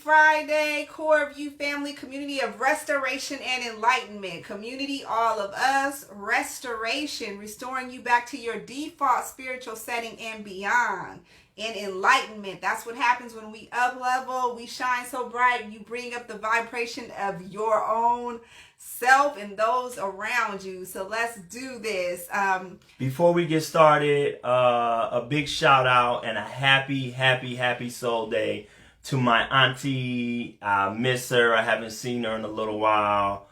Friday, TheCoreofU family, community of restoration and enlightenment. Community, all of us, restoration, restoring you back to your default spiritual setting and beyond. And enlightenment, that's what happens when we up level, we shine so bright, you bring up the vibration of your own self and those around you. So let's do this. Before we get started, a big shout out and a happy soul day to my auntie. I miss her. I haven't seen her in a little while.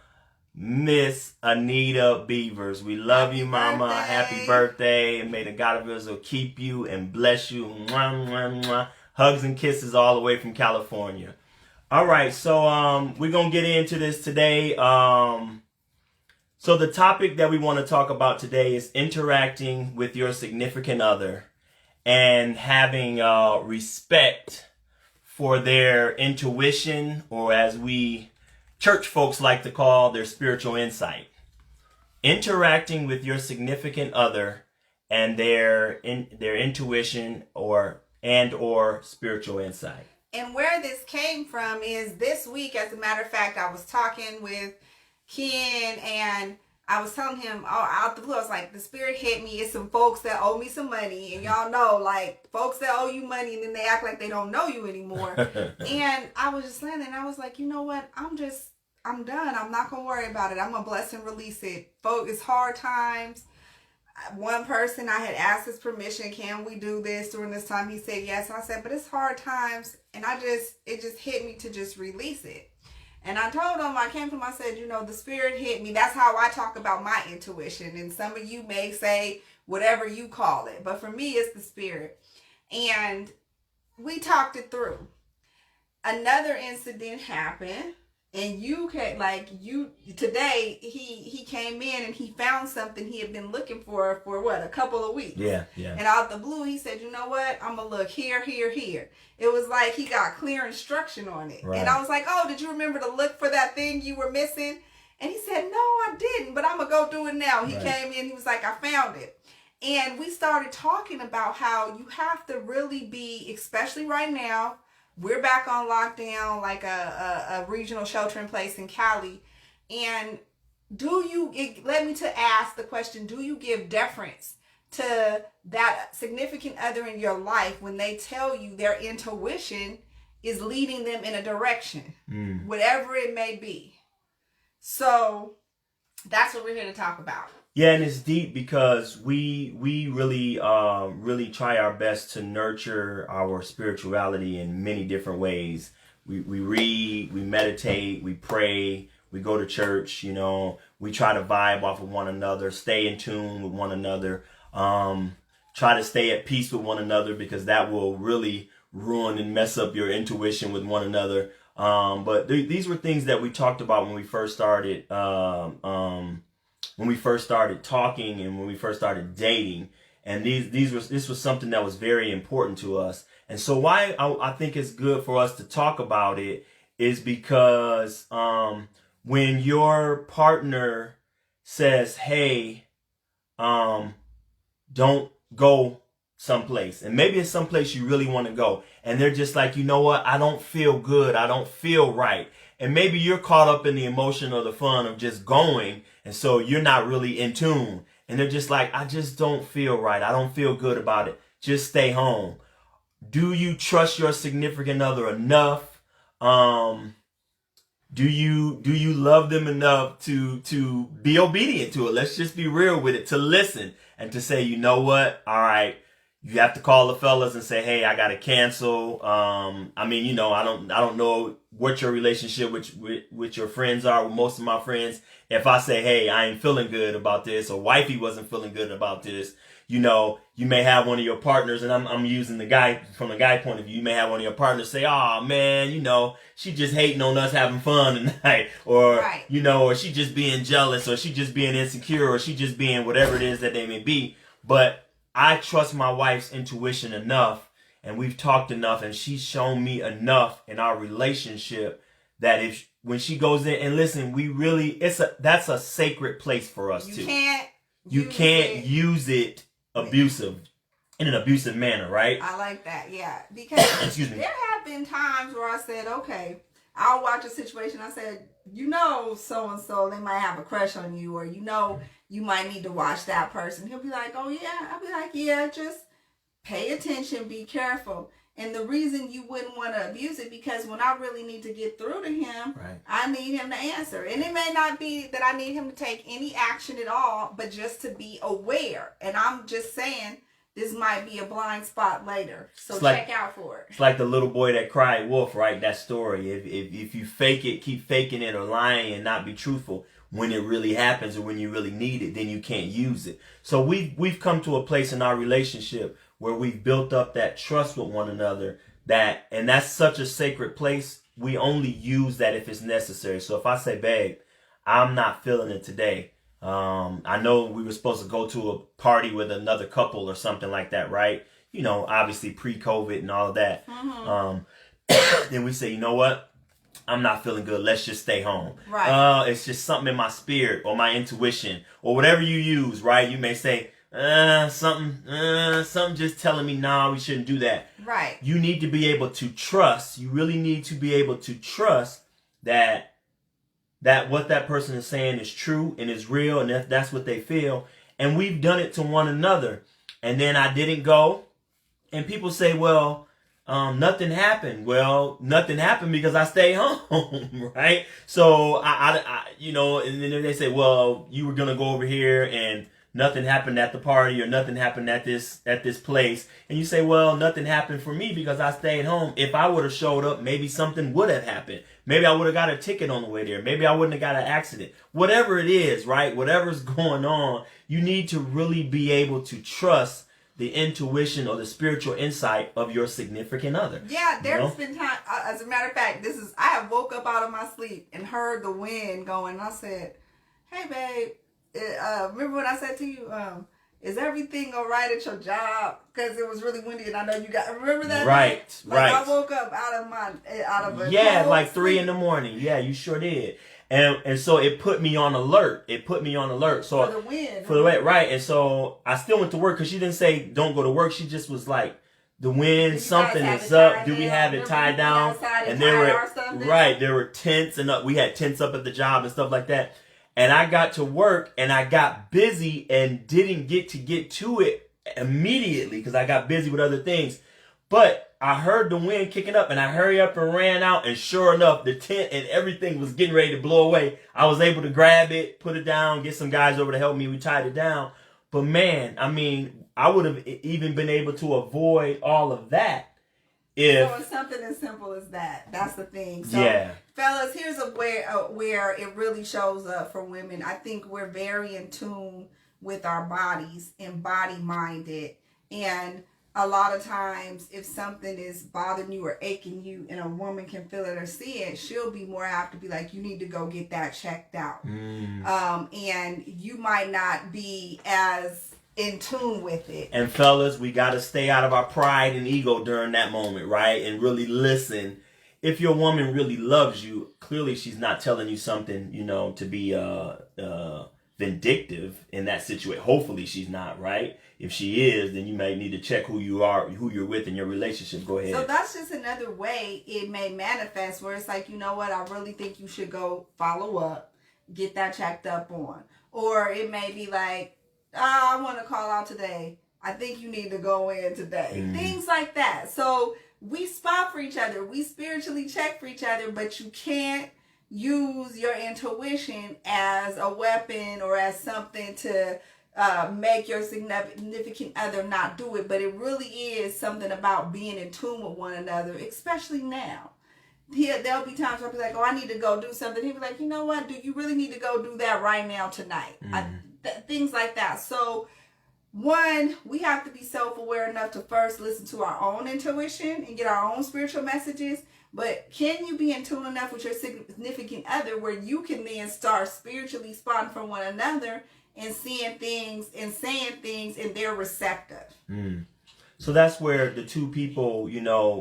Miss Anita Beavers. We love you, Mama. Birthday. Happy birthday. And may the God of Israel keep you and bless you. Mwah, mwah, mwah. Hugs and kisses all the way from California. All right, so we're going to get into this today. So the topic that we want to talk about today is interacting with your significant other and having respect for their intuition, or as we church folks like to call their spiritual insight. Interacting with your significant other and their intuition or spiritual insight. And where this came from is this week, as a matter of fact, I was talking with Ken and I was telling him out the blue, I was like, the spirit hit me. It's some folks that owe me some money. And y'all know, like, folks that owe you money and then they act like they don't know you anymore. And I was just saying, and I was like, you know what? I'm done. I'm not going to worry about it. I'm going to bless and release it. Folks, it's hard times. One person, I had asked his permission, can we do this during this time? He said yes. And I said, but it's hard times. And it just hit me to just release it. And I told him, I came to him, I said, you know, the spirit hit me. That's how I talk about my intuition. And some of you may say whatever you call it. But for me, it's the spirit. And we talked it through. Another incident happened. And today he came in and he found something he had been looking for what, a couple of weeks. Yeah. And out the blue, he said, you know what? I'm going to look here. It was like he got clear instruction on it. Right. And I was like, oh, did you remember to look for that thing you were missing? And he said, no, I didn't, but I'm going to go do it now. He came in, he was like, I found it. And we started talking about how you have to really be, especially right now, we're back on lockdown, like a regional shelter in place in Cali. And it led me to ask the question, do you give deference to that significant other in your life when they tell you their intuition is leading them in a direction, whatever it may be? So that's what we're here to talk about. Yeah, and it's deep because we really try our best to nurture our spirituality in many different ways. We read, we meditate, we pray, we go to church, you know, we try to vibe off of one another, stay in tune with one another, try to stay at peace with one another, because that will really ruin and mess up your intuition with one another. But these were things that we talked about when we first started talking and when we first started dating. And this was something that was very important to us. And so why I think it's good for us to talk about it is because when your partner says, hey, don't go someplace, and maybe it's someplace you really want to go, and they're just like, you know what, I don't feel good, I don't feel right. And maybe you're caught up in the emotion or the fun of just going, and so you're not really in tune. And they're just like, I just don't feel right. I don't feel good about it. Just stay home. Do you trust your significant other enough? Do you love them enough to be obedient to it? Let's just be real with it, to listen and to say, you know what? All right. You have to call the fellas and say, hey, I got to cancel. I mean, you know, I don't know what your relationship with your friends are. With most of my friends, if I say, hey, I ain't feeling good about this, or wifey wasn't feeling good about this, you know, you may have one of your partners, and I'm using the guy from the guy point of view. You may have one of your partners say, oh man, you know, she just hating on us having fun tonight, or, you know, or she just being jealous, or she just being insecure, or she just being whatever it is that they may be. But I trust my wife's intuition enough, and we've talked enough, and she's shown me enough in our relationship that when she goes in, and listen, that's a sacred place for us too. You can't use it abusive in an abusive manner, right? I like that, yeah. Because Excuse me. there have been times where I said, okay, I'll watch a situation. I said, so and so, they might have a crush on you, or you might need to watch that person. He'll be like, oh yeah. I'll be like, yeah, just pay attention, be careful. And the reason you wouldn't want to abuse it, because when I really need to get through to him, right, I need him to answer. And it may not be that I need him to take any action at all, but just to be aware. And I'm just saying, this might be a blind spot later. So check out for it. It's like the little boy that cried wolf, right? That story. If you fake it, keep faking it or lying and not be truthful, when it really happens or when you really need it, then you can't use it. So we've come to a place in our relationship where we've built up that trust with one another, and that's such a sacred place. We only use that if it's necessary. So if I say, babe, I'm not feeling it today. I know we were supposed to go to a party with another couple or something like that, right? Obviously pre-COVID and all of that. Then we say, you know what? I'm not feeling good. Let's just stay home. Right. It's just something in my spirit or my intuition or whatever you use, right? You may say, something just telling me, nah, we shouldn't do that. Right. You need to be able to trust. You really need to be able to trust that what that person is saying is true and is real, and that's what they feel. And we've done it to one another. And then I didn't go. And people say, well, nothing happened. Well, nothing happened because I stayed home, right? So I and then they say, well, you were gonna go over here and nothing happened at the party or nothing happened at this place. And you say, well, nothing happened for me because I stayed home. If I would have showed up, maybe something would have happened. Maybe I would have got a ticket on the way there. Maybe I wouldn't have got an accident. Whatever it is, right? Whatever's going on, you need to really be able to trust the intuition or the spiritual insight of your significant other. Yeah, there's been time, as a matter of fact, I have woke up out of my sleep and heard the wind going. I said, hey, babe, remember when I said to you, is everything all right at your job? Because it was really windy, and I know you remember that? Right, right. I woke up out of a like 3 a.m. Yeah, you sure did. And so it put me on alert. So for the wind. For the wind, right. And so I still went to work because she didn't say don't go to work. She just was like, the wind, something is up. Do we have it tied down? And there were tents, and we had tents up at the job and stuff like that. And I got to work and I got busy and didn't get to it immediately because I got busy with other things. But I heard the wind kicking up and I hurried up and ran out, and sure enough, the tent and everything was getting ready to blow away. I was able to grab it, put it down, get some guys over to help me. We tied it down. But man, I mean, I would have even been able to avoid all of that if... So it's something as simple as that. That's the thing. So, yeah. Fellas, here's where it really shows up for women. I think we're very in tune with our bodies and body-minded. And a lot of times, if something is bothering you or aching you and a woman can feel it or see it, she'll be more apt to be like, you need to go get that checked out. And you might not be as in tune with it. And fellas, we got to stay out of our pride and ego during that moment, right? And really listen. If your woman really loves you, clearly she's not telling you something, to be vindictive in that situation. Hopefully she's not, right? If she is, then you may need to check who you are, who you're with in your relationship. Go ahead. So that's just another way it may manifest, where it's like, you know what, I really think you should go follow up, get that checked up on. Or it may be like, I want to call out today. I think you need to go in today. Things like that. So we spot for each other. We spiritually check for each other, but you can't use your intuition as a weapon or as something to make your significant other not do it. But it really is something about being in tune with one another, especially now. There'll be times where I'll be like, oh, I need to go do something. He'll be like, you know what? Do you really need to go do that right now tonight? Things like that. So, one, we have to be self-aware enough to first listen to our own intuition and get our own spiritual messages. But can you be in tune enough with your significant other where you can then start spiritually spotting from one another and seeing things and saying things, and they're receptive? So that's where the two people,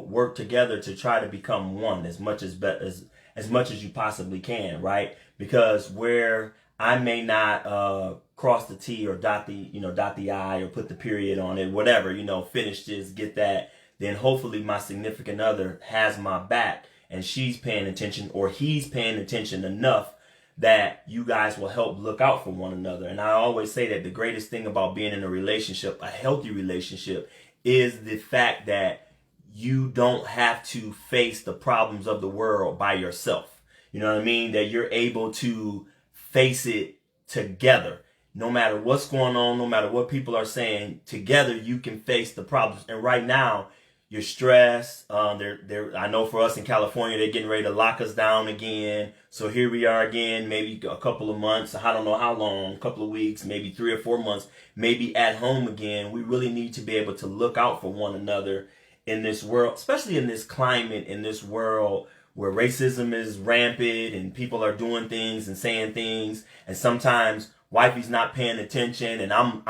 work together to try to become one as much as much as you possibly can, right? Because where I may not cross the T or dot the I or put the period on it, whatever, finish this, get that, then hopefully my significant other has my back and she's paying attention or he's paying attention enough that you guys will help look out for one another. And I always say that the greatest thing about being in a relationship, a healthy relationship, is the fact that you don't have to face the problems of the world by yourself. You know what I mean? That you're able to face it together. No matter what's going on, no matter what people are saying, together you can face the problems. And right now, you're stressed. I know for us in California, they're getting ready to lock us down again. So here we are again, maybe a couple of months. I don't know how long, a couple of weeks, maybe 3 or 4 months, maybe at home again. We really need to be able to look out for one another in this world, especially in this climate, in this world where racism is rampant and people are doing things and saying things. And sometimes wifey's not paying attention. And I'm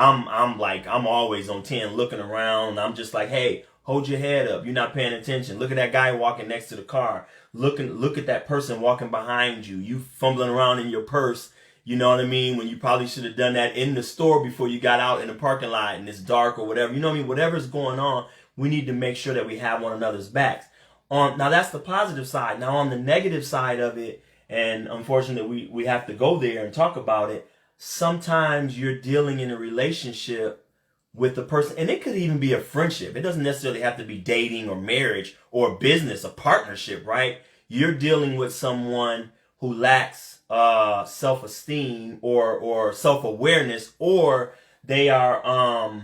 always on 10 looking around. I'm just like, hey, hold your head up. You're not paying attention. Look at that guy walking next to the car. Look at that person walking behind you. You fumbling around in your purse. You know what I mean? When you probably should have done that in the store before you got out in the parking lot and it's dark or whatever. You know what I mean? Whatever's going on, we need to make sure that we have one another's backs. Now that's the positive side. Now on the negative side of it, and unfortunately we have to go there and talk about it. Sometimes you're dealing in a relationship with the person, and it could even be a friendship. It doesn't necessarily have to be dating or marriage or business, a partnership, right? You're dealing with someone who lacks self-esteem or self-awareness, or they are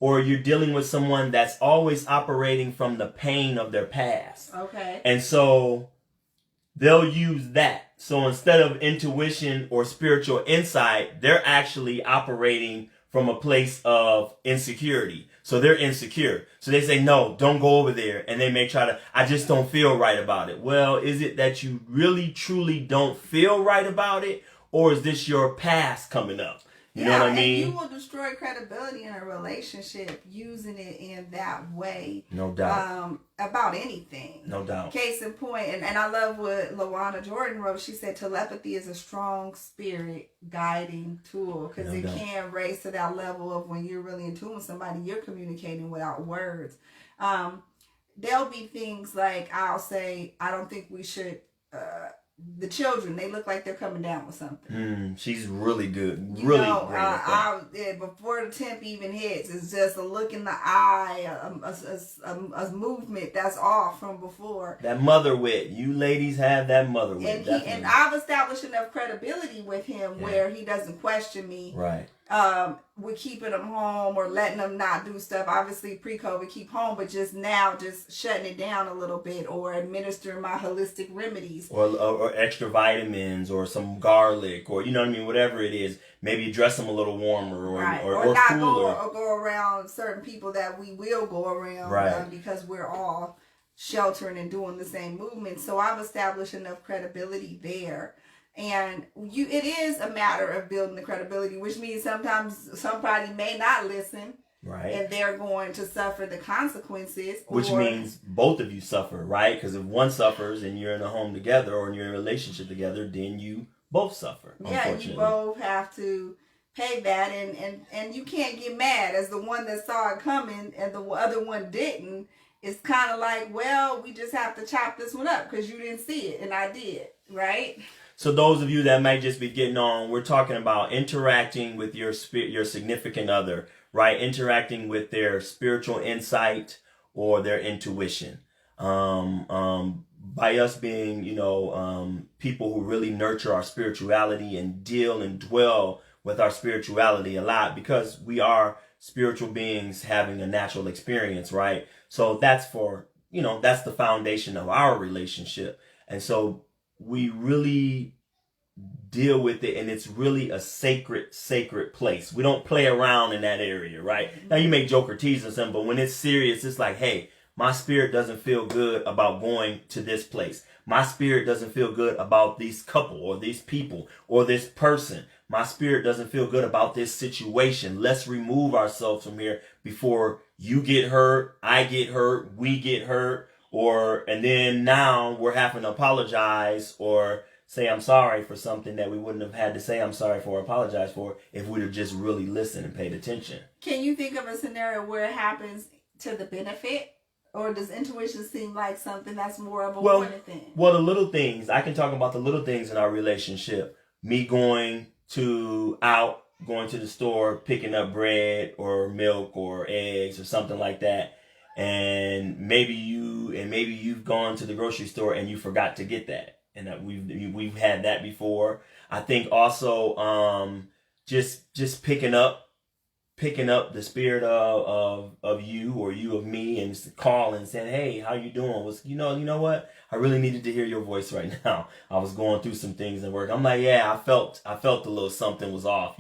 or you're dealing with someone that's always operating from the pain of their past. Okay. And so they'll use that. So instead of intuition or spiritual insight, they're actually operating from a place of insecurity. So they're insecure. So they say, no, don't go over there. And they may try to, I just don't feel right about it. Well, is it that you really, truly don't feel right about it? Or is this your past coming up? You know what I mean? And you will destroy credibility in a relationship using it in that way. No doubt. About anything. No doubt. Case in point, and I love what Lawana Jordan wrote. She said telepathy is a strong spirit guiding tool because it can raise to that level of when you're really in tune with somebody, you're communicating without words. There'll be things like I'll say, I don't think we should... the children, they look like they're coming down with something. She's really good. Great before the temp even hits, it's just a look in the eye, a movement that's off from before. That mother wit. You ladies have that mother wit. And I've established enough credibility with him where he doesn't question me. Right. With keeping them home or letting them not do stuff. Obviously pre-COVID keep home, but just now just shutting it down a little bit or administering my holistic remedies. Or extra vitamins or some garlic or, you know what I mean, whatever it is. Maybe dress them a little warmer or not cooler. Go around certain people that we will go around because we're all sheltering and doing the same movement. So I've established enough credibility there. And it is a matter of building the credibility, which means sometimes somebody may not listen. Right. And they're going to suffer the consequences. Which means both of you suffer, right? Because if one suffers and you're in a home together or you're in a relationship together, then you both suffer. Yeah, you both have to pay that. And you can't get mad as the one that saw it coming and the other one didn't. It's kind of like, well, we just have to chop this one up because you didn't see it and I did, right? So those of you that might just be getting on, we're talking about interacting with your significant other, right? Interacting with their spiritual insight or their intuition. By us being, people who really nurture our spirituality and deal and dwell with our spirituality a lot because we are spiritual beings having a natural experience, right? So that's that's the foundation of our relationship. And so we really deal with it, and it's really a sacred place. We don't play around in that area, right? Now you may joke or tease or something, but when it's serious, it's like, hey, my spirit doesn't feel good about going to this place. My spirit doesn't feel good about this couple or these people or this person. My spirit doesn't feel good about this situation. Let's remove ourselves from here before you get hurt, I get hurt, we get hurt, and then now we're having to apologize or say I'm sorry for something that we wouldn't have had to say I'm sorry for or apologize for if we'd have just really listened and paid attention. Can you think of a scenario where it happens to the benefit? Or does intuition seem like something that's more of a wanted thing? Well, the little things. I can talk about the little things in our relationship. Me going to the store, picking up bread or milk or eggs or something like that. And maybe you've gone to the grocery store and you forgot to get that. And that we've had that before. I think also just picking up the spirit of you or you of me and calling and saying, hey, how you doing? You know what? I really needed to hear your voice right now. I was going through some things at work. I'm like, yeah, I felt a little something was off,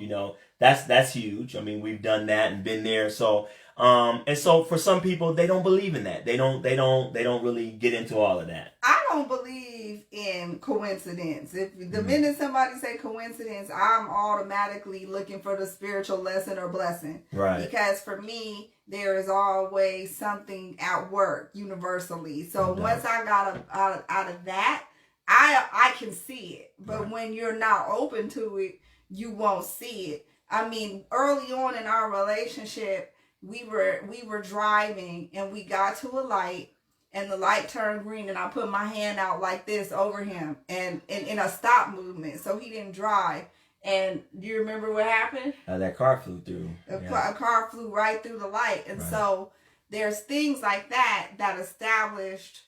That's huge. I mean, we've done that and been there. So and so for some people they don't believe in that. They don't really get into all of that. I don't believe in coincidence. If the minute somebody say coincidence, I'm automatically looking for the spiritual lesson or blessing. Right. Because for me, there is always something at work universally. So once I got out of that, I can see it. But when you're not open to it, you won't see it. I mean, early on in our relationship, we were driving and we got to a light and the light turned green and I put my hand out like this over him and in a stop movement so he didn't drive. And do you remember what happened? That car flew through. A car flew right through the light. And so there's things like that established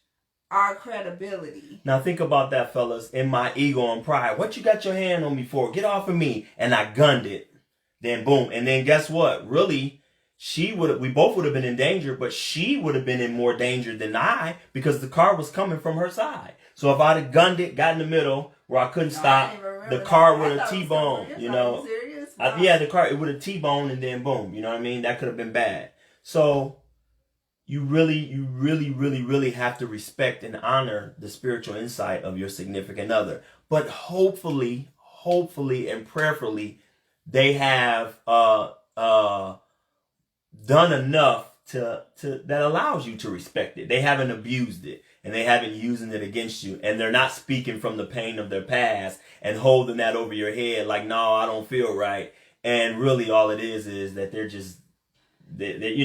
our credibility. Now think about that, fellas. In my ego and pride, what you got your hand on me for? Get off of me. And I gunned it. Then boom. And then guess what? Really, we both would have been in danger, but she would have been in more danger than I because the car was coming from her side. So if I'd have gunned it, got in the middle where I couldn't stop, the car would have T-boned, the car, it would have T-boned and then boom, you know what I mean? That could have been bad. So you really have to respect and honor the spiritual insight of your significant other. But hopefully and prayerfully, they have done enough to that allows you to respect it. They haven't abused it and they haven't using it against you, and they're not speaking from the pain of their past and holding that over your head like, no, I don't feel right. And really all it is that they're just they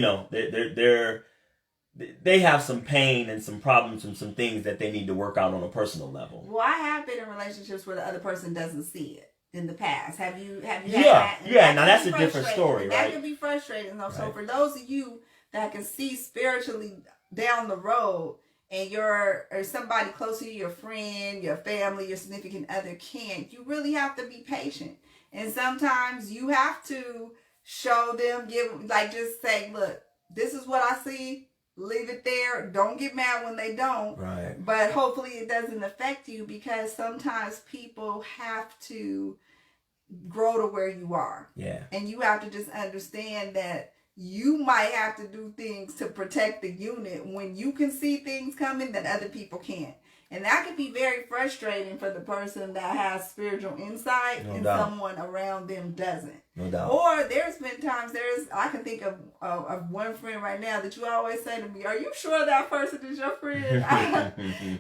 have some pain and some problems and some things that they need to work out on a personal level. Well, I have been in relationships where the other person doesn't see it in the past. Have you had that? Yeah. Now that's a different story, right? That can be frustrating though. Right. So for those of you that can see spiritually down the road and or somebody close to you, your friend, your family, your significant other can't, you really have to be patient. And sometimes you have to show them, just say, look, this is what I see. Leave it there. Don't get mad when they don't. Right. But hopefully it doesn't affect you, because sometimes people have to grow to where you are. Yeah. And you have to just understand that you might have to do things to protect the unit when you can see things coming that other people can't. And that can be very frustrating for the person that has spiritual insight and someone around them doesn't. No doubt. Or there's been times, I can think of one friend right now that you always say to me, are you sure that person is your friend?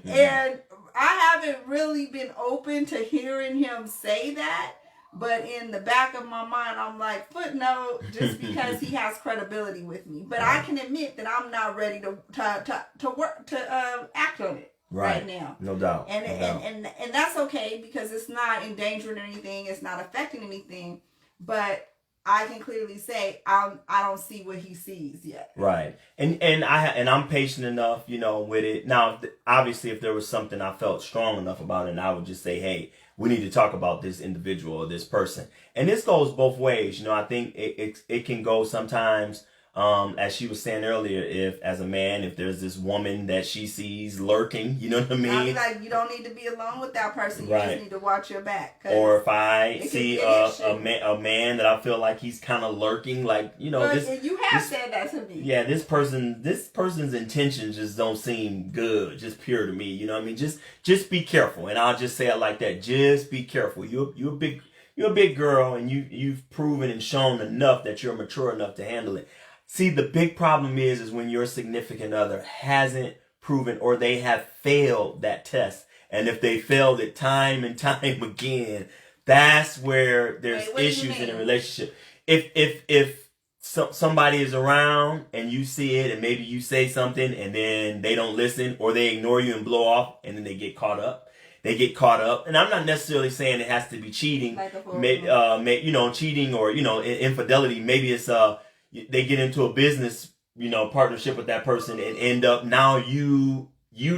And I haven't really been open to hearing him say that. But in the back of my mind, I'm like, footnote, just because he has credibility with me. But I can admit that I'm not ready to act on it. Right now. No doubt. And that's okay, because it's not endangering anything, it's not affecting anything, but I can clearly say I don't see what he sees yet. Right. And I'm patient enough, with it. Now, obviously, if there was something I felt strong enough about it, I would just say, hey, we need to talk about this individual or this person. And this goes both ways. I think it can go sometimes, as she was saying earlier, if there's this woman that she sees lurking, you know what I mean? I'll be like, you don't need to be alone with that person. You just need to watch your back. Or if I see a man that I feel like he's kind of lurking, like, you have said that to me. Yeah, this person's intentions just don't seem good, just pure to me. You know what I mean? Just be careful. And I'll just say it like that. Just be careful. You're a big girl, and you've proven and shown enough that you're mature enough to handle it. See, the big problem is when your significant other hasn't proven, or they have failed that test, And if they failed it time and time again, that's where there's issues in a relationship. If somebody is around and you see it and maybe you say something and then they don't listen or they ignore you and blow off and then they get caught up. They get caught up, and I'm not necessarily saying it has to be cheating, cheating or infidelity. Maybe it's they get into a business partnership with that person and end up now you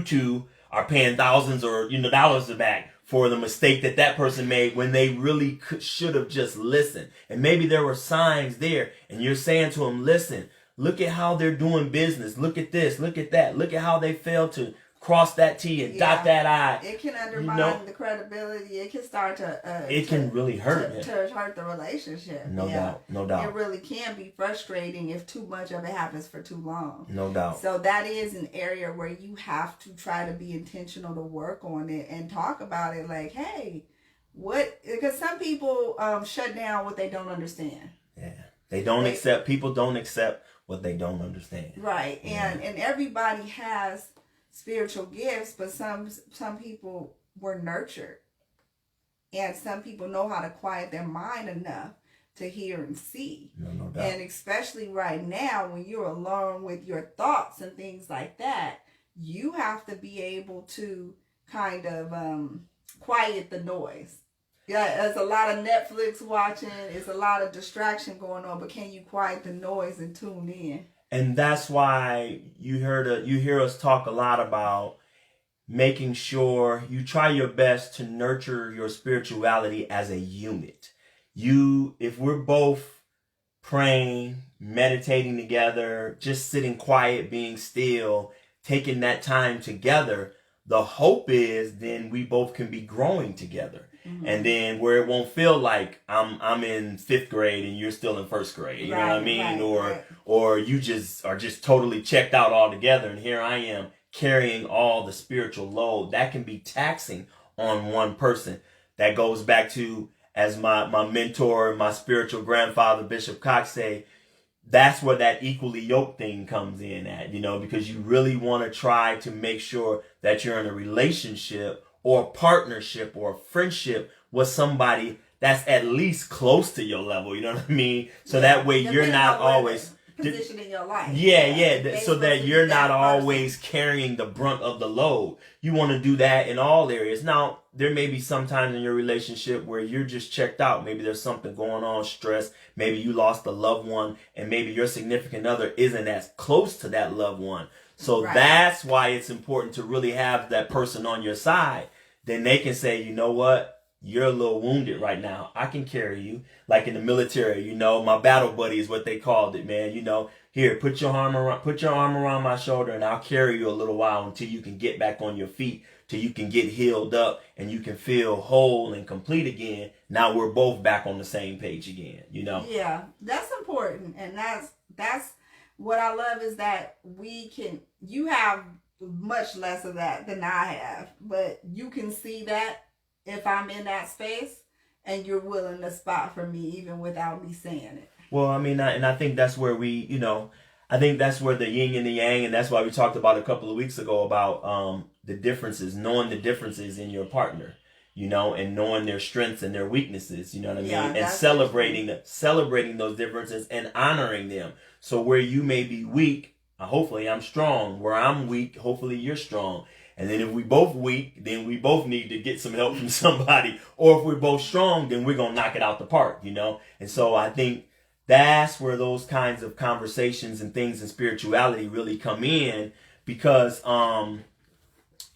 two are paying thousands or dollars back for the mistake that person made when they really should have just listened. And maybe there were signs there, and you're saying to them, "Listen, look at how they're doing business. Look at this. Look at that. Look at how they failed to cross that T and dot that I." It can undermine the credibility. It can start to it can really hurt to hurt the relationship. No doubt. It really can be frustrating if too much of it happens for too long. No doubt. So that is an area where you have to try to be intentional to work on it and talk about it. Like, hey, because some people shut down what they don't understand. Yeah, people don't accept what they don't understand. Right, and everybody has spiritual gifts, but some people were nurtured, and some people know how to quiet their mind enough to hear and see. No doubt. And especially right now when you're alone with your thoughts and things like that, you have to be able to kind of quiet the noise. Yeah, there's a lot of Netflix watching, there's a lot of distraction going on, but can you quiet the noise and tune in? And that's why you hear us talk a lot about making sure you try your best to nurture your spirituality as a unit. If we're both praying, meditating together, just sitting quiet, being still, taking that time together, the hope is then we both can be growing together. Mm-hmm. And then where it won't feel like I'm in 5th grade and you're still in 1st grade. You know what I mean? Or you just are just totally checked out altogether. And here I am carrying all the spiritual load. That can be taxing on one person. That goes back to, as my mentor, my spiritual grandfather, Bishop Cox, say, that's where that equally yoked thing comes in at, because you really want to try to make sure that you're in a relationship or a partnership or a friendship with somebody that's at least close to your level, you know what I mean? So that way you're not always position in your life. So that you're not always carrying the brunt of the load. You want to do that in all areas. Now, there may be some times in your relationship where you're just checked out. Maybe there's something going on, stress. Maybe you lost a loved one, and maybe your significant other isn't as close to that loved one. So that's why it's important to really have that person on your side. Then they can say, you know what? You're a little wounded right now. I can carry you. Like in the military, my battle buddy is what they called it, man. Here, put your arm around my shoulder and I'll carry you a little while until you can get back on your feet, till you can get healed up and you can feel whole and complete again. Now we're both back on the same page again, Yeah, that's important. And that's what I love is that you have much less of that than I have, but you can see that if I'm in that space and you're willing to spot for me even without me saying it. Well, I mean, I think that's where I think that's where the yin and the yang, and that's why we talked about a couple of weeks ago about the differences, knowing the differences in your partner, and knowing their strengths and their weaknesses, you know what I mean? And celebrating those differences and honoring them. So where you may be weak, hopefully I'm strong. Where I'm weak, hopefully you're strong. And then if we both weak, then we both need to get some help from somebody. Or if we're both strong, then we're going to knock it out the park, And so I think that's where those kinds of conversations and things in spirituality really come in, because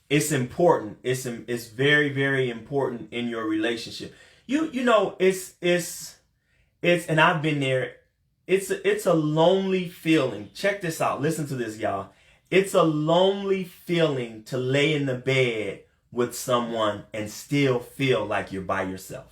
it's important. It's very, very important in your relationship. It's and I've been there. It's a lonely feeling. Check this out. Listen to this, y'all. It's a lonely feeling to lay in the bed with someone and still feel like you're by yourself.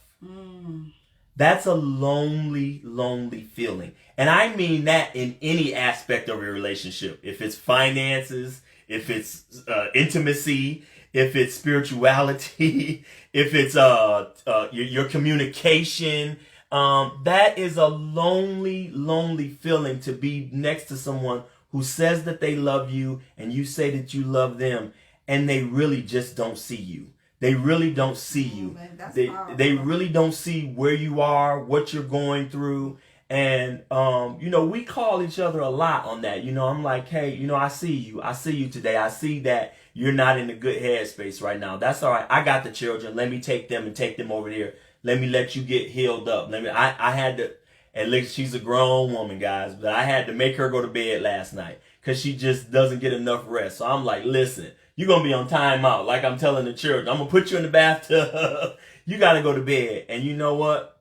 That's a lonely, lonely feeling. And I mean that in any aspect of your relationship. If it's finances, if it's intimacy, if it's spirituality, if it's your communication. That is a lonely, lonely feeling, to be next to someone who says that they love you and you say that you love them and they really just don't see you. They really don't see you. Man, that's They powerful. they really don't see where you are, what you're going through. And we call each other a lot on that. I'm like, hey, I see you. I see you today. I see that you're not in a good headspace right now. That's all right. I got the children. Let me take them and take them over there. Let me let you get healed up. I had to, at least she's a grown woman, guys, but I had to make her go to bed last night because she just doesn't get enough rest. So I'm like, listen, you're going to be on timeout. Like I'm telling the children, I'm going to put you in the bathtub. You got to go to bed. And you know what?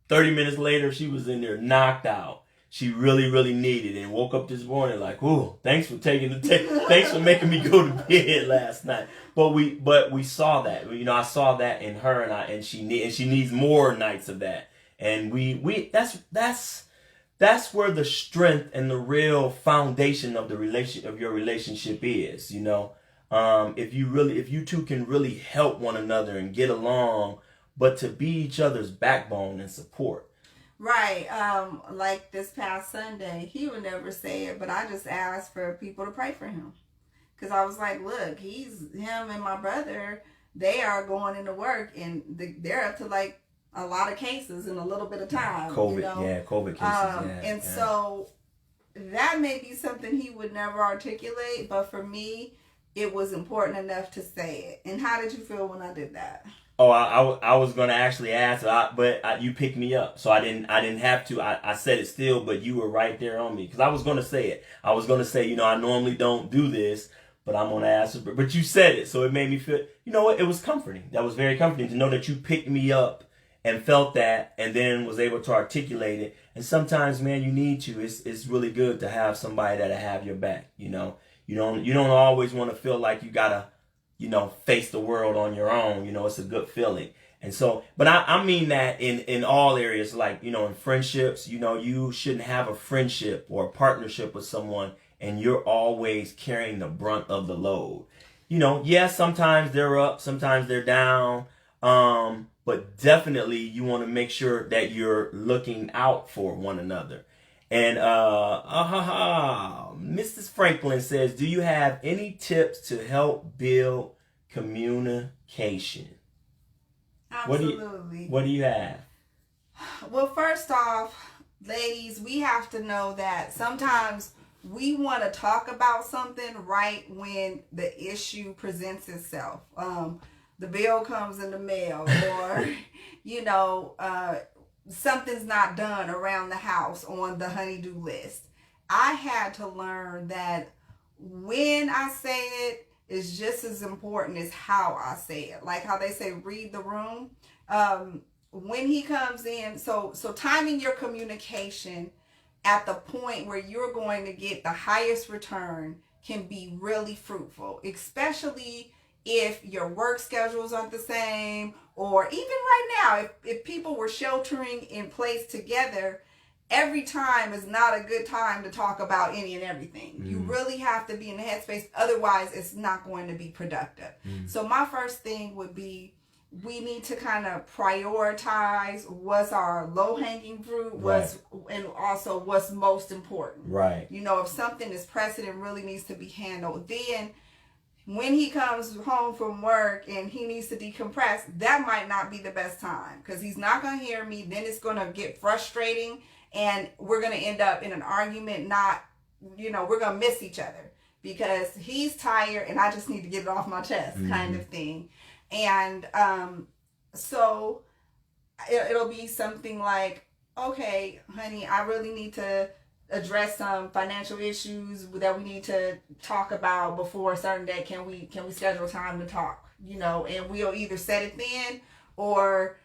30 minutes later, she was in there knocked out. She really, really needed it and woke up this morning like, ooh, thanks for thanks for making me go to bed last night. But we saw that. I saw that in her and she needs more nights of that. And that's where the strength and the real foundation of your relationship is. If you two can really help one another and get along, but to be each other's backbone and support. Right. Like this past Sunday, he would never say it, but I just asked for people to pray for him. Because I was like, look, him and my brother, they are going into work and they're up to like a lot of cases in a little bit of time. COVID cases. And so that may be something he would never articulate, but for me, it was important enough to say it. And how did you feel when I did that? Oh, I was gonna actually ask, but you picked me up, so I didn't have to. I said it still, but you were right there on me because I was gonna say it. I was gonna say, I normally don't do this, but I'm gonna ask. But you said it, so it made me feel. You know what? It was comforting. That was very comforting to know that you picked me up and felt that, and then was able to articulate it. And sometimes, man, you need to. It's really good to have somebody that'll have your back. You don't always want to feel like you gotta face the world on your own. It's a good feeling. And so, but I mean that in all areas, like, in friendships, you shouldn't have a friendship or a partnership with someone and you're always carrying the brunt of the load. Yes, sometimes they're up, sometimes they're down. But definitely you want to make sure that you're looking out for one another. And Mrs. Franklin says, do you have any tips to help build communication? Absolutely. What do you have? Well, first off, ladies, we have to know that sometimes we want to talk about something right when the issue presents itself. The bill comes in the mail, or something's not done around the house on the honey-do list. I had to learn that when I say it is just as important as how I say it. Like how they say, read the room. When he comes in, so timing your communication at the point where you're going to get the highest return can be really fruitful, especially if your work schedules aren't the same, or even right now, if people were sheltering in place together, every time is not a good time to talk about any and everything. You really have to be in the headspace. Otherwise, it's not going to be productive. So my first thing would be, we need to kind of prioritize what's our low-hanging fruit, and also what's most important. Right. If something is pressing and really needs to be handled, then when he comes home from work and he needs to decompress, that might not be the best time because he's not going to hear me. Then it's going to get frustrating and we're going to end up in an argument. We're going to miss each other because he's tired and I just need to get it off my chest, kind of thing. And so it'll be something like, okay, honey, I really need to address some financial issues that we need to talk about before a certain day. Can we schedule time to talk? And we'll either set it then or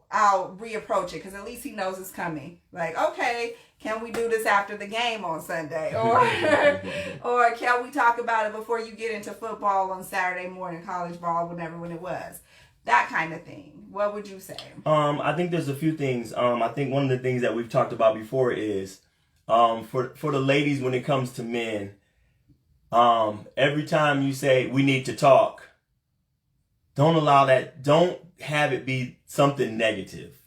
I'll reapproach it because at least he knows it's coming. Like, okay, can we do this after the game on Sunday? Or can we talk about it before you get into football on Saturday morning, college ball, when it was. That kind of thing. What would you say? I think there's a few things. I think one of the things that we've talked about before is for the ladies when it comes to men, every time you say we need to talk, don't have it be something negative.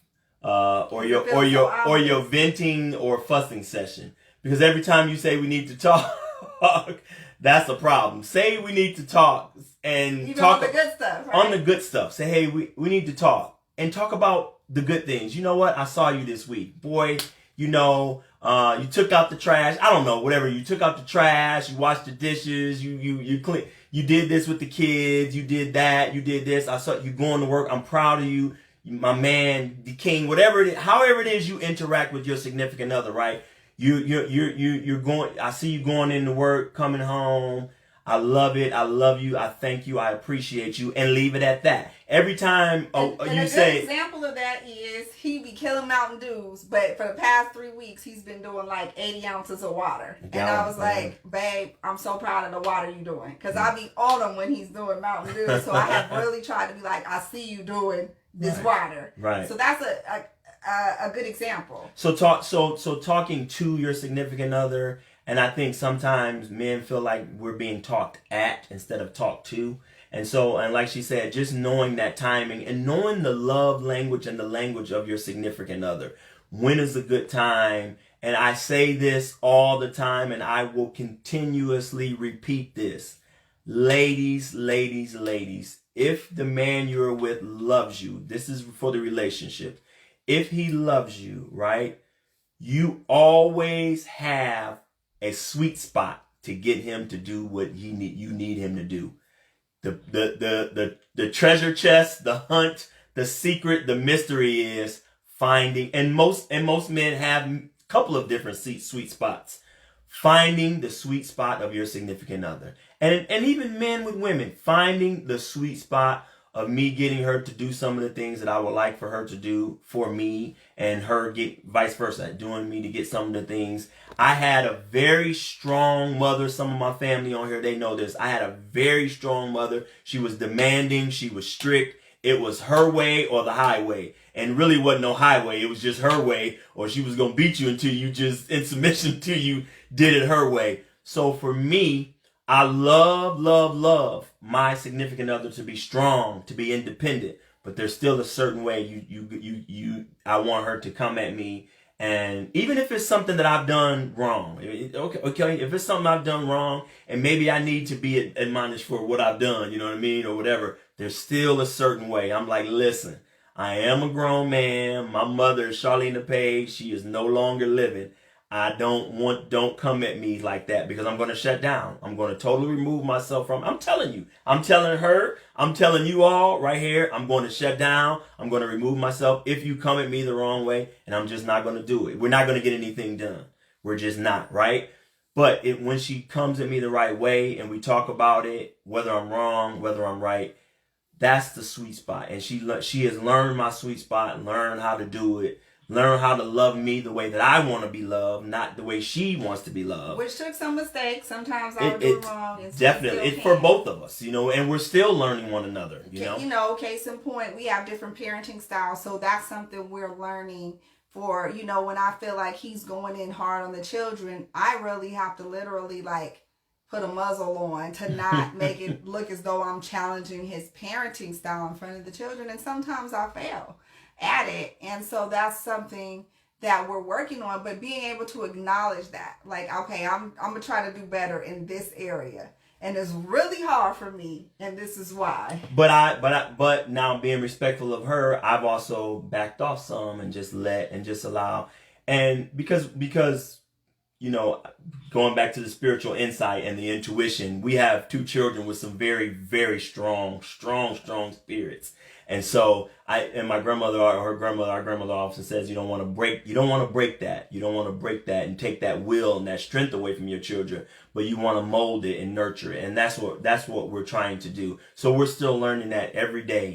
Or your venting or fussing session. Because every time you say we need to talk, that's a problem. Say we need to talk and even talk on the good stuff, right? On the good stuff. Say, hey, we need to talk and talk about the good things. You know what? I saw you this week, boy. You know, you took out the trash. I don't know, whatever. You took out the trash. You washed the dishes. You clean. You did this with the kids. You did that. You did this. I saw you going to work. I'm proud of you, my man, the king. Whatever it is, however it is you interact with your significant other, right? You're going. I see you going into work, coming home. I love it. I love you. I thank you. I appreciate you, and leave it at that. Every time you say, an example of that is he be killing Mountain Dews, but for the past 3 weeks he's been doing like 80 ounces of water. And I was like, babe, I'm so proud of the water you doing, because I be on him when he's doing Mountain Dews. So I have really tried to be like, I see you doing this water. Right. So that's a good example. So talking to your significant other. And I think sometimes men feel like we're being talked at instead of talked to. And like she said, just knowing that timing and knowing the love language and the language of your significant other. When is a good time? And I say this all the time, and I will continuously repeat this. Ladies, ladies, ladies, if the man you're with loves you, this is for the relationship. If he loves you, right, you always have a sweet spot to get him to do what you need him to do. The treasure chest, the hunt, the secret, the mystery is finding, and most men have a couple of different sweet spots. Finding the sweet spot of your significant other. And even men with women, finding the sweet spot of me getting her to do some of the things that I would like for her to do for me, and her get vice versa, doing me to get some of the things. I had a very strong mother. Some of my family on here, they know this. I had a very strong mother. She was demanding. She was strict. It was her way or the highway. And really wasn't no highway. It was just her way, or she was going to beat you until you just, in submission to you, did it her way. So for me, I love my significant other to be strong, to be independent, but there's still a certain way I want her to come at me. And even if it's something that I've done wrong, okay, if it's something I've done wrong and maybe I need to be admonished for what I've done, you know what I mean, or whatever, there's still a certain way. I'm like, listen, I am a grown man. My mother, Charlene DePage, she is no longer living. Don't come at me like that, because I'm going to shut down. I'm going to totally remove myself from, I'm telling you, I'm telling her, I'm telling you all right here, I'm going to shut down. I'm going to remove myself if you come at me the wrong way, and I'm just not going to do it. We're not going to get anything done. We're just not, right? But when she comes at me the right way and we talk about it, whether I'm wrong, whether I'm right, that's the sweet spot. And she has learned my sweet spot, learned how to do it. Learn how to love me the way that I want to be loved, not the way she wants to be loved. Which took some mistakes. Sometimes I would do wrong. And definitely. It's for both of us, and we're still learning one another, Case in point, we have different parenting styles. So that's something we're learning for, when I feel like he's going in hard on the children, I really have to literally put a muzzle on to not make it look as though I'm challenging his parenting style in front of the children. And sometimes I fail at it, and so that's something that we're working on, but being able to acknowledge that, okay, I'm gonna try to do better in this area, and it's really hard for me, and this is why. But now, being respectful of her, I've also backed off some and just allow, and because going back to the spiritual insight and the intuition, we have 2 children with some very, very strong spirits. And so my grandmother or our grandmother often says, you don't want to break that. You don't want to break that and take that will and that strength away from your children, but you want to mold it and nurture it. And that's what we're trying to do. So we're still learning that every day.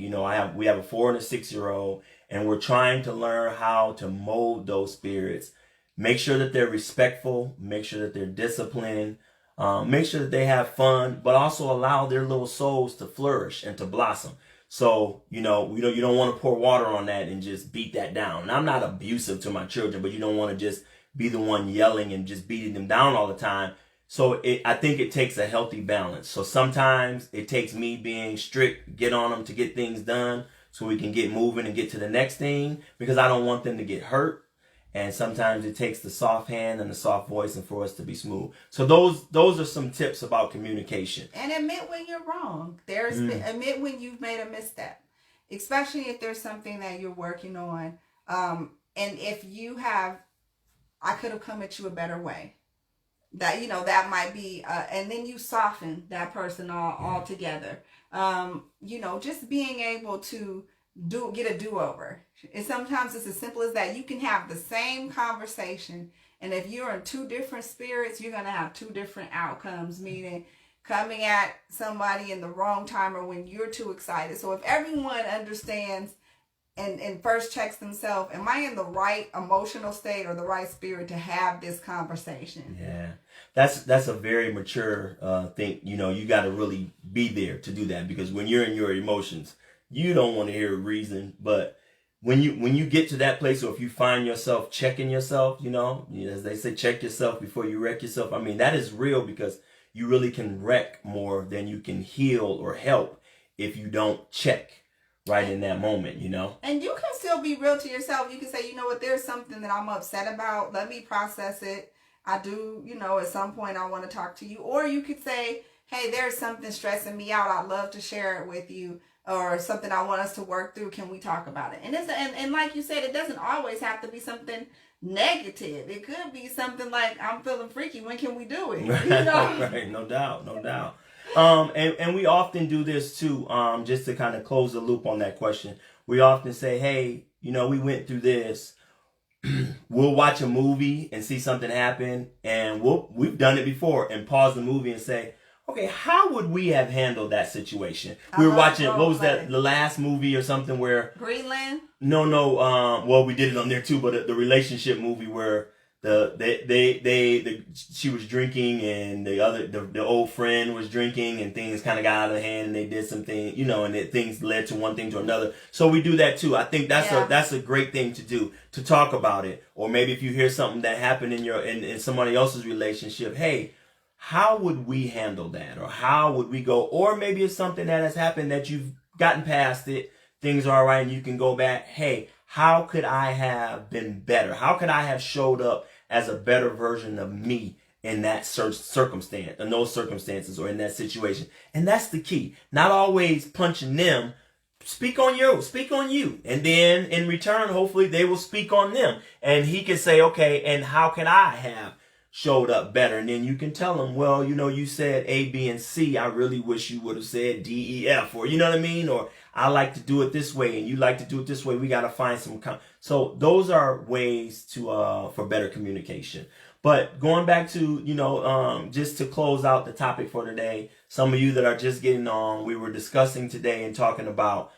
We have a 4 and a 6-year-old, and we're trying to learn how to mold those spirits. Make sure that they're respectful, make sure that they're disciplined, make sure that they have fun, but also allow their little souls to flourish and to blossom. So, you don't want to pour water on that and just beat that down. And I'm not abusive to my children, but you don't want to just be the one yelling and just beating them down all the time. So I think it takes a healthy balance. So sometimes it takes me being strict, get on them to get things done so we can get moving and get to the next thing, because I don't want them to get hurt. And sometimes it takes the soft hand and the soft voice and for us to be smooth. So those are some tips about communication. And admit when you're wrong. Admit when you've made a misstep, especially if there's something that you're working on. And if you have, I could have come at you a better way. That that might be, and then you soften that person altogether. Just being able to get a do-over. And sometimes it's as simple as that. You can have the same conversation, and if you're in two different spirits, you're going to have two different outcomes, meaning coming at somebody in the wrong time or when you're too excited. So if everyone understands and first checks themselves, am I in the right emotional state or the right spirit to have this conversation? Yeah, that's a very mature thing. You got to really be there to do that, because when you're in your emotions, you don't want to hear reason. But when you get to that place, or if you find yourself checking yourself, as they say, check yourself before you wreck yourself. I mean, that is real, because you really can wreck more than you can heal or help if you don't check right in that moment, And you can still be real to yourself. You can say, there's something that I'm upset about. Let me process it. I do, at some point I want to talk to you. Or you could say, hey, there's something stressing me out. I'd love to share it with you. Or something I want us to work through. Can we talk about it? And like you said, it doesn't always have to be something negative. It could be something like, I'm feeling freaky. When can we do it? Right, no doubt. And we often do this too, just to kind of close the loop on that question. We often say, hey, we went through this. We'll watch a movie and see something happen, and we've done it before, and pause the movie and say, okay, how would we have handled that situation? We were watching, what was that, the last movie or something where... Greenland? No, well, we did it on there too, but the relationship movie where she was drinking and the old friend was drinking, and things kind of got out of hand, and they did something, and things led to one thing to another. So we do that too. I think that's a great thing to do, to talk about it. Or maybe if you hear something that happened in somebody else's relationship, hey, how would we handle that? Or how would we go? Or maybe it's something that has happened that you've gotten past it, things are all right, and you can go back, hey, how could I have been better? How could I have showed up as a better version of me in that circumstance, in those circumstances, or in that situation? And that's the key. Not always punching them. Speak on you. And then in return, hopefully they will speak on them. And he can say, okay, and how can I have showed up better? And then you can tell them, well, you said A, B, and C. I really wish you would have said D, E, F, or you know what I mean? Or I like to do it this way and you like to do it this way. We got to find some so those are ways to for better communication. But going back to, just to close out the topic for today, some of you that are just getting on, we were discussing today and talking about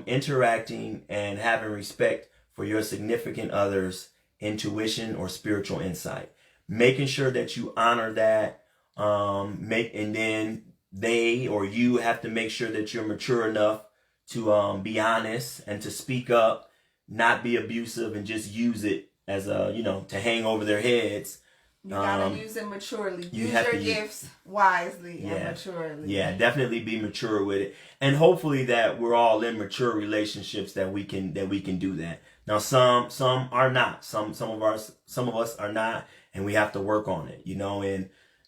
interacting and having respect for your significant other's intuition or spiritual insight. Making sure that you honor that, and then they or you have to make sure that you're mature enough to be honest and to speak up, not be abusive and just use it as to hang over their heads. You gotta use it maturely. Use your gifts wisely and maturely. Yeah, definitely be mature with it, and hopefully that we're all in mature relationships that we can do that. Now, some are not. Some of us are not, and we have to work on it.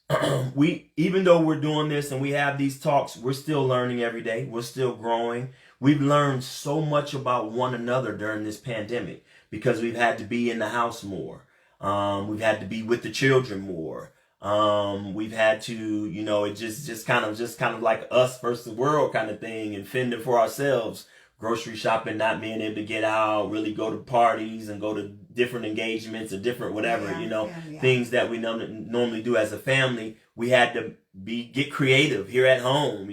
And we, even though we're doing this and we have these talks, we're still learning every day. We're still growing. We've learned so much about one another during this pandemic because we've had to be in the house more. We've had to be with the children more. We've had to, it just kind of like us versus the world kind of thing, and fending for ourselves, grocery shopping, not being able to get out, really go to parties and go to different engagements or different whatever, things that we normally do as a family. We had to get creative here at home.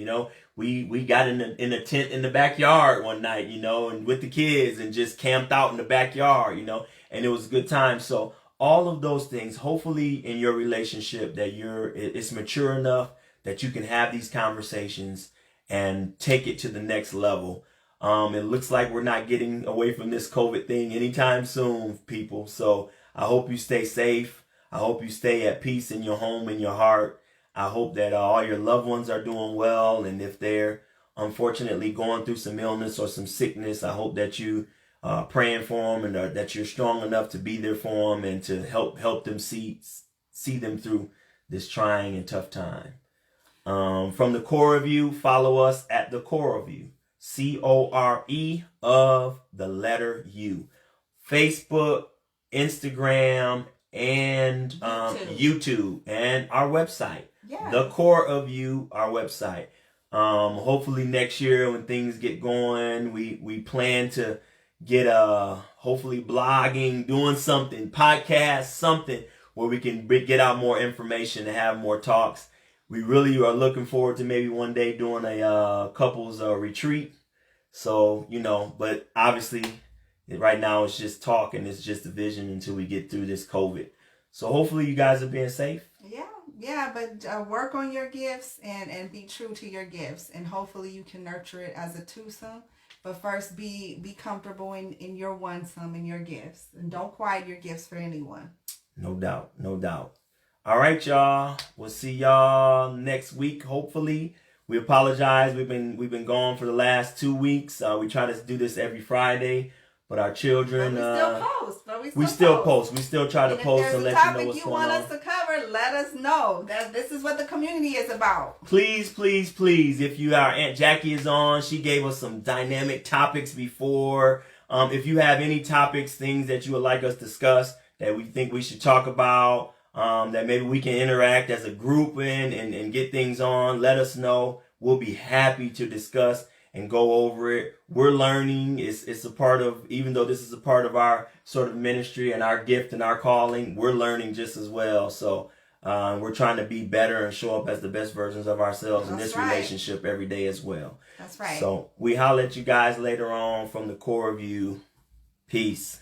We got in a tent in the backyard one night, and with the kids, and just camped out in the backyard, and it was a good time. So all of those things, hopefully in your relationship, that it's mature enough that you can have these conversations and take it to the next level. It looks like we're not getting away from this COVID thing anytime soon, people. So I hope you stay safe. I hope you stay at peace in your home and your heart. I hope that all your loved ones are doing well. And if they're unfortunately going through some illness or some sickness, I hope that you praying for them, and that you're strong enough to be there for them and to help them see them through this trying and tough time. From the Core of You, follow us at TheCoreofU. CORE of the letter U. Facebook, Instagram, and YouTube, and our website. Yeah. TheCoreofU, our website. Hopefully next year when things get going, we plan to get hopefully blogging, doing something, podcast, something where we can get out more information and have more talks. We really are looking forward to maybe one day doing a couples retreat. So, but obviously right now it's just talk and it's just a vision until we get through this COVID. So hopefully you guys are being safe. Yeah, but work on your gifts and be true to your gifts, and hopefully you can nurture it as a twosome. But first, be comfortable in your onesome and your gifts, and don't quiet your gifts for anyone. No doubt. All right, y'all. We'll see y'all next week. Hopefully, we apologize. We've been gone for the last 2 weeks. We try to do this every Friday. But our children, we still post. We still try to post and let you know what's going on. If there's a topic you want us to cover, let us know. This is what the community is about. Please. If our Aunt Jackie is on, she gave us some dynamic topics before. If you have any topics, things that you would like us to discuss that we think we should talk about, that maybe we can interact as a group and get things on, let us know. We'll be happy to discuss and go over it. We're learning. It's a part of, even though this is a part of our sort of ministry and our gift and our calling, we're learning just as well. So we're trying to be better and show up as the best versions of ourselves in this relationship every day as well. That's right. So we holler at you guys later on from the Core of You. Peace.